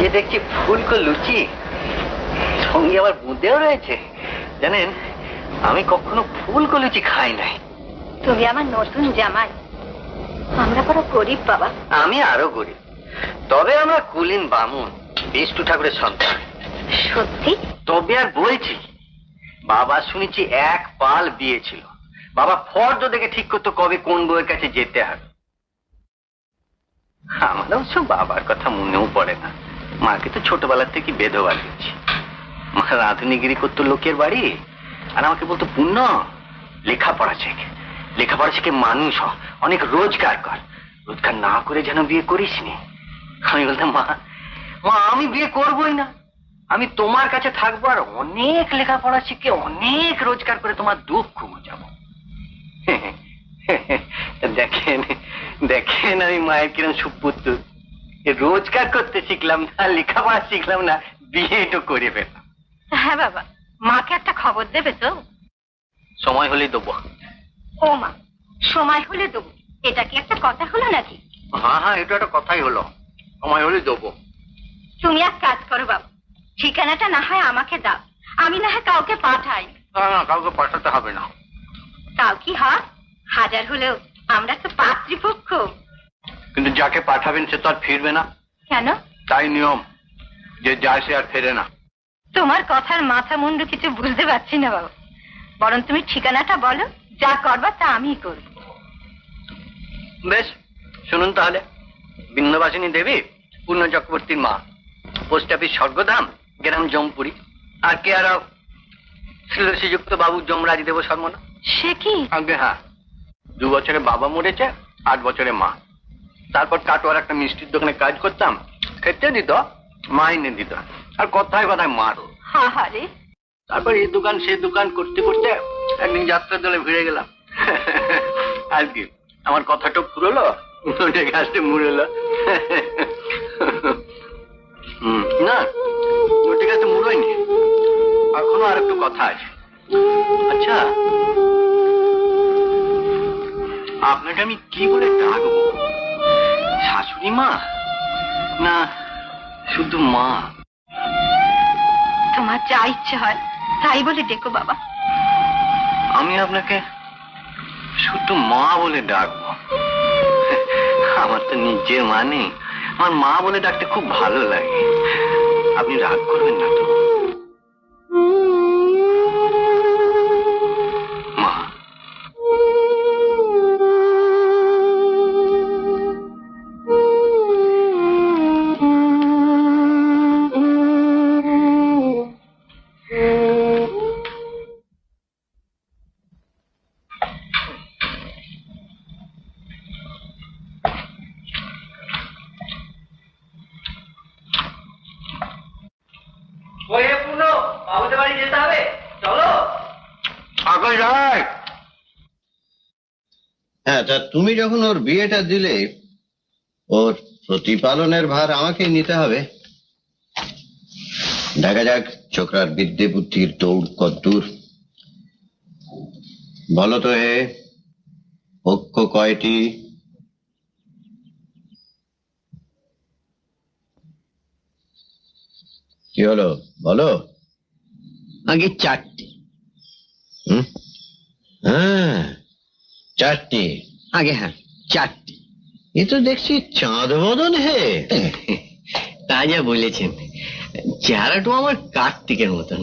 এ দেখছি ফুলকো লুচি, সঙ্গে আবার বুঁদেও রয়েছে। জানেন, আমি কখনো ফুলকো লুচি খাই নাই। তুমি আমার নতুন জামাই, আমরা বড় গরিব বাবা। আমি আরো গরিব, তবে আমরা কুলীন বামুন, বিষ্ণু ঠাকুরের সন্তান। সত্যি? তবে আর বলছি, বাবা শুনেছি এক পাল বিয়ে ছিল। বাবা ফর্দ দেখে ঠিক করতো কবে কোন বউয়ের কাছে যেতে হবে। আমার অবশ্য বাবার কথা মনেও পড়ে না। মাকে তো ছোটবেলার থেকে বেধবা দিচ্ছি। মা রাঁধুনিগিরি করতো লোকের বাড়ি, আর আমাকে বলতো পুণ্য, লেখাপড়া শেখ, লেখাপড়া শিখে মানুষ হ, অনেক রোজগার কর, রোজগার না করে যেন বিয়ে করিস নি। আমি বলতাম, মা মা আমি বিয়ে করবোই না, আমি তোমার কাছে থাকবো আর অনেক লেখাপড়া শিখে অনেক রোজগার করে তোমার দুঃখ বুঝাবো। দেখেন দেখেন আমি মায়ের কিরম সুপুত্র, রোজগার করতে শিখলাম না, লেখাপড়া শিখলাম না, বিয়ে তো করে ফেললাম। হ্যাঁ বাবা, মাকে একটা খবর দেবে তো? সময় হলেই দেবো। ও মা, সময় হলে দেবো, এটা কি একটা কথা হলো নাকি? হ্যাঁ হ্যাঁ, এটা একটা কথাই হলো, সময় হলেই দেবো। তুমি এক কাজ করো বাবা, ঠিকানাটা না হয় আমাকে দাও, আমি না হয় কাউকে পাঠাই। না না, কাউকে পাঠাতে হবে না। তাও কি হয়, হাজার হলেও আমরা তো পাত্রীপক্ষ। কিন্তু যাকে পাঠাবেন সে তো আর ফিরবে না। কেন? তাই নিয়ম, যে যায় সে আর ফেরে না। তোমার কথার মাথা মুন্ডু কিছু বুঝতে পারছি না বাবা, বরং তুমি ঠিকানাটা বলো, যা করবা তা আমিই করব। বেশ, শুনুন তাহলে। বিন্ধ্যবাসিনী দেবী, পূর্ণ চক্রবর্তীর মা, পোস্ট অফিস স্বর্গধাম, গ্রাম জমপুরি, আর কে আর শ্রীযুক্ত বাবু যমরাজ দেব শর্মা। সে কি? আগে হ্যাঁ, 2 বছরে বাবা মরেছে, 8 বছরে মা। তারপর কাটোয়ার একটা মিষ্টির দোকানে কাজ করতাম, খেতে দিত, মা এনে দিত, আর কথায় কথায় মারো। হা রে। তারপর এই দোকান সেই দোকান করতে করতে একদিন যাত্রা দলে ভিড়ে গেলাম। আর কি, আমার কথাটা ফুরলো, ওটা গাছটা মুড়েলো। না, ওটা গাছটা মুড়োয়নি, এখনো আর একটু কথা আছে। আচ্ছা, আপনাকে আমি কি বলে ডাকবো? শাশুড়ি মা না শুধু মা? তোমার যা ইচ্ছে হয় তাই বলে ডেকো বাবা। আমি আপনাকে শুধু মা বলে ডাকবো। আমার তো নিজের মা নেই, আমার মা বলে ডাকতে খুব ভালো লাগে। আপনি রাগ করবেন না তো? মা। বাবুদের বাড়ি যেতে হবে, চলো। হ্যাঁ, তা তুমি যখন ওর বিয়েটা দিলে, ওর প্রতিপালনের ভার আমাকেই নিতে হবে। দেখা যাক ছোকরার বিদ্যে বুদ্ধির দৌড় কদ্দূর। বলো তো হে, পক্ষ কয়টি? কি হলো বলো? আগে 4টি। হ্যাঁ, 4টি। আগে হ্যাঁ, 4টি। এ তো দেখছি চাঁদ বদন হে। তা যা বলেছেন, চেহারাটা আমার কার্তিকের মতন,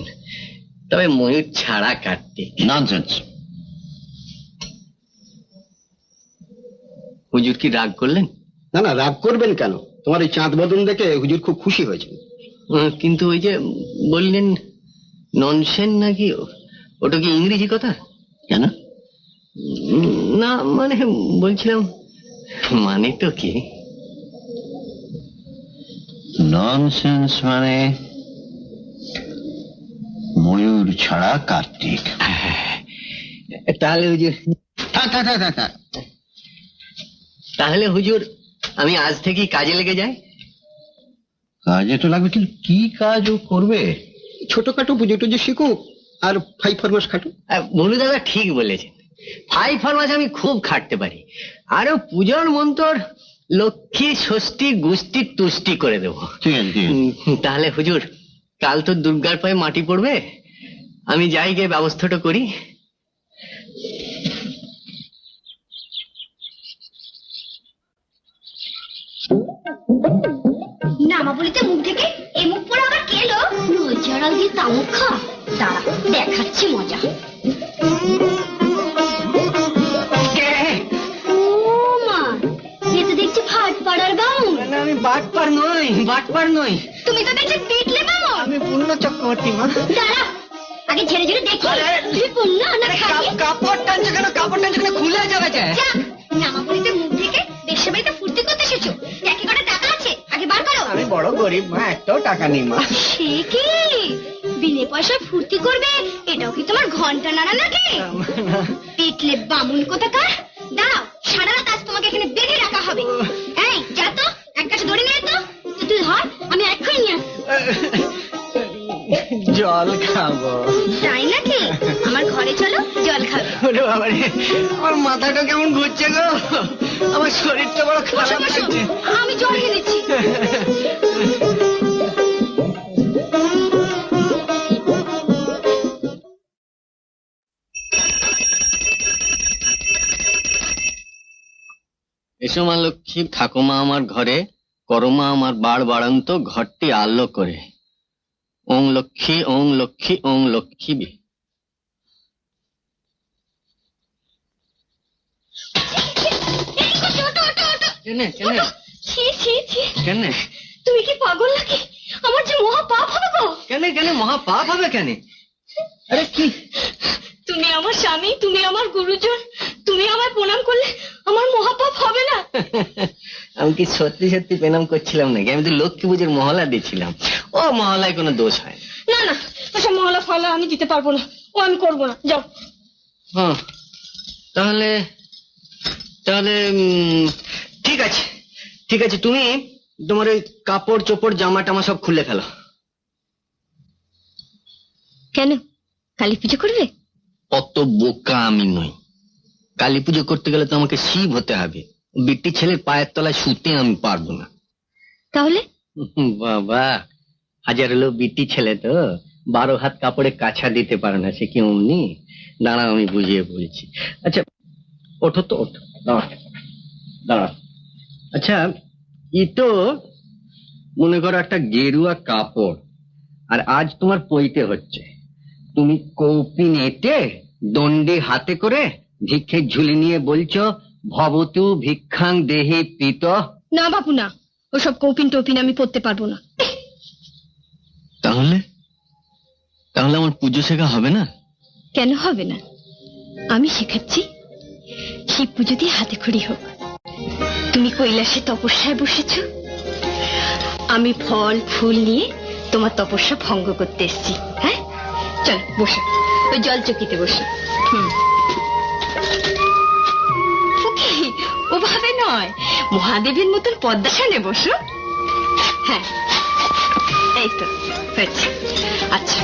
তবে ময়ূর ছাড়া কার্তিক। ননসেন্স। হুজুর কি রাগ করলেন? না না, রাগ করবেন কেন? তোমার এই চাঁদ বদন দেখে হুজুর খুব খুশি হয়েছেন। কিন্তু ওই যে বললেন ননসেন নাকি, ওটা কি ইংরেজি কথা? কেন? না মানে বলছিলাম, মানে তো কি? ননসেন্স মানে ময়ূর ছাড়া কার্তিক। তাহলে হুজুর, তাহলে হুজুর আমি আজ থেকেই কাজে লেগে যাই। কাজে তো লাগবে, কিন্তু কি কাজ ও করবে? ছোটখাটো পুজো টুজো শিখুক, আর 5-4 মাস খাটুক। বলু দাদা ঠিক বলেছেন, 5-4 মাস আমি খুব খাটতে পারি। আরো পূজার মন্তর লক্ষ্মী ষষ্ঠী গুষ্টি তুষ্টি করে দেবো। ঠিক আছে, ঠিক আছে। তাহলে হুজুর, কাল তো দুর্গার পায়ে মাটি পড়বে, আমি যাই গিয়ে ব্যবস্থাটা করি। নামা বলিতে মুখ থেকে এ মুখ পড়ে আবার কে এলো? নজরাল দিয়ে তামুক খা, দাঁড়া দেখাচ্ছি মজা। ও মা, এ তো দেখছি ভাট পাড়ার বামুন। আমি বাটপার নই, বাটপার নই, তুমি তো দেখছি পিটলে বামুন। আমি পূর্ণ চক্রবর্তী মা। দাঁড়া, আগে ঝেড়ে ঝেড়ে দেখি তুই পূর্ণ না খালি। কাপড় টানছো কেন? কাপড় টানছো কেন? খুলে যাবে যে। যাক, নামা বলিতে মুখ থেকে দেশের বাড়িতে ফুর্তি করতে এসেছো। ট্যাকি করে টাকা আছে, আগে বার করো। আমি বড় গরিব মা, একটাও টাকা নেই মা। সে কি বিনে পয়সায় ফুর্তি করবে? এটাও কি তোমার ঘন্টা নাড়া নাকি? পিটলে বামুন কোথাকার। দাঁড়াও, সারা রাত আজ তোমাকে এখানে বেঁধে রাখা হবে। এই যা তো, এক কাছে ধরে নিয়ে তো। তুই ধর, আমি এক্ষুনি নিয়ে আসছি। জল খাবো। তাই নাকি? আমার ঘরে চলো, জল খাবে। ওরে বাবারে, আমার মাথাটা কেমন ঘুরছে গো, আমার শরীরটা বড় বসো খারাপ বসো, লাগছে। আমি জল এনে দিচ্ছি। এসো মা লক্ষ্মী, ঠাকুমা আমার ঘরে, করমা আমার বাড়ান্ত ঘরটি আলো করে। ওং লক্ষ্মী, ওং লক্ষ্মী, ওং লক্ষ্মী বি। এই করছো, ওঠো, ওঠো, ওঠো। কেনে কেনে ছি ছি ছি, কেনে তুমি কি পাগল নাকি? আমার যে মহা পাপ হবে গো। কেনে কেনে মহা পাপ হবে কেনে? আরে কি? তুমি আমার স্বামী, তুমি আমার গুরুজন, তুমি আমায় প্রণাম করলে আমার মহাপাপ হবে না? আমি কি সত্যি সত্যি প্রণাম করছিলাম নাকি? আমি তো লক্ষ্মী পুজোর মহলা দিচ্ছিলাম। ও মহলায় কোনো দোষ হয় না। না না, ওসব মহলা ফলা আমি দিতে পারবো না, ও আমি করবো না। যাও। হ্যাঁ, তাহলে তাহলে ঠিক আছে, ঠিক আছে, তুমি তোমার ওই কাপড় চোপড় জামা টামা সব খুলে ফেলো। কেন, কালী পুজো করবে? অত বোকা আমি নই। কালী পুজো করতে গেলে তো আমাকে শিব হতে হবে। বিটি ছেলের পায়ের তলায় শুতে আমি পারবো না। তাহলে বাবা, হাজার হলো বিটি ছেলে তো 12 হাত কাপড়ে কাছা দিতে পারে না, সে কি অমনি? দাঁড়া, আমি বুঝিয়ে বলছি। আচ্ছা ওঠো তো, ওঠো, দাঁড়া দাঁড়া। আচ্ছা, ই তো মনে করো একটা গেরুয়া কাপড়, আর আজ তোমার পইতে হচ্ছে। তুমি কৌপিন এঁটে দণ্ডি হাতে করে ভিক্ষে ঝুলি নিয়ে বলছো ভবতু ভিক্ষাং দেহে পিত। না বাপু না, ওসব কৌপিন টোপিন আমি পড়তে পারবো না। তাহলে তাহলে আমার পুজো শেখা হবে না? কেন হবে না? আমি শেখাচ্ছি। শিব পুজো দিয়ে হাতে খড়ি হোক। তুমি কৈলাসে তপস্যায় বসেছ, আমি ফল ফুল নিয়ে তোমার তপস্যা ভঙ্গ করতে এসেছি। হ্যাঁ, চল বসো, ওই জল চকিতে বসো। ওভাবে নয়, মহাদেবের মতন পদ্মাসনে বসো। হ্যাঁ, এই তো হয়েছে। আচ্ছা,